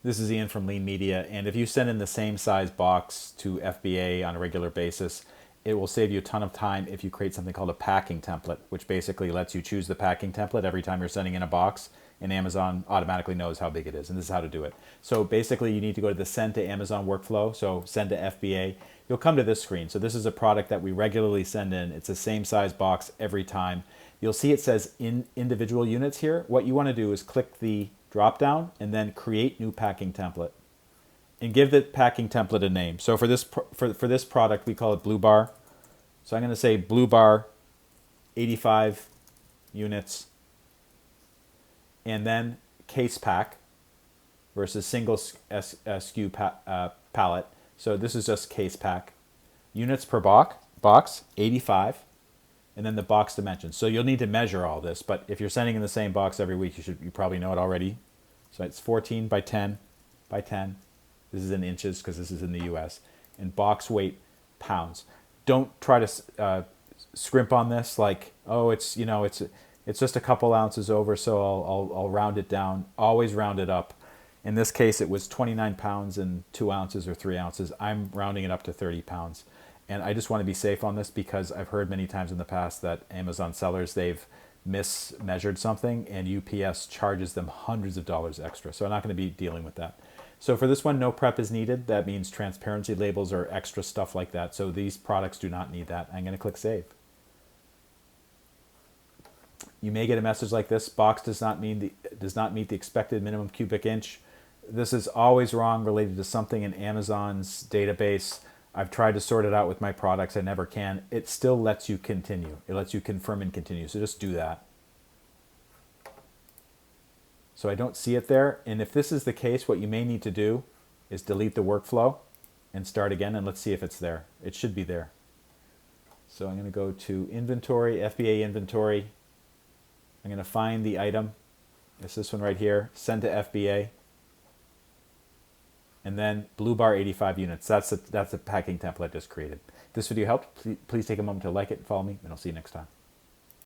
This is Ian from Lean Media, and if you send in the same size box to FBA on a regular basis, it will save you a ton of time if you create something called a packing template, which basically lets you choose the packing template every time you're sending in a box, and Amazon automatically knows how big it is, and this is how to do it. So basically you need to go to the send to Amazon workflow, so send to FBA. You'll come to this screen. So this is a product that we regularly send in. It's the same size box every time. You'll see it says in individual units here. What you want to do is click the drop down and then create new packing template and give the packing template a name. So for this for this product, we call it Blue Bar. So I'm going to say Blue Bar 85 units, and then case pack versus single SKU pallet. So this is just case pack. Units per box 85, and then the box dimensions. So you'll need to measure all this, but if you're sending in the same box every week, you probably know it already. So it's 14 by 10 by 10. This is in inches because this is in the US. And box weight pounds. Don't try to scrimp on this like, oh, it's just a couple ounces over, so I'll round it down. Always round it up. In this case, it was 29 pounds and 2 ounces or 3 ounces. I'm rounding it up to 30 pounds. And I just want to be safe on this because I've heard many times in the past that Amazon sellers, they've mismeasured something and UPS charges them hundreds of dollars extra. So I'm not going to be dealing with that. So for this one, no prep is needed. That means transparency labels or extra stuff like that. So these products do not need that. I'm going to click save. You may get a message like this: box does not meet the expected minimum cubic inch. This is always wrong related to something in Amazon's database. I've tried to sort it out with my products. I never can. It still lets you continue. It lets you confirm and continue. So just do that. So I don't see it there. And if this is the case, what you may need to do is delete the workflow and start again. And let's see if it's there. It should be there. So I'm going to go to inventory, FBA inventory. I'm going to find the item. It's this one right here. Send to FBA. And then Blue Bar 85 units. That's a packing template I just created. If this video helped, please take a moment to like it and follow me, and I'll see you next time.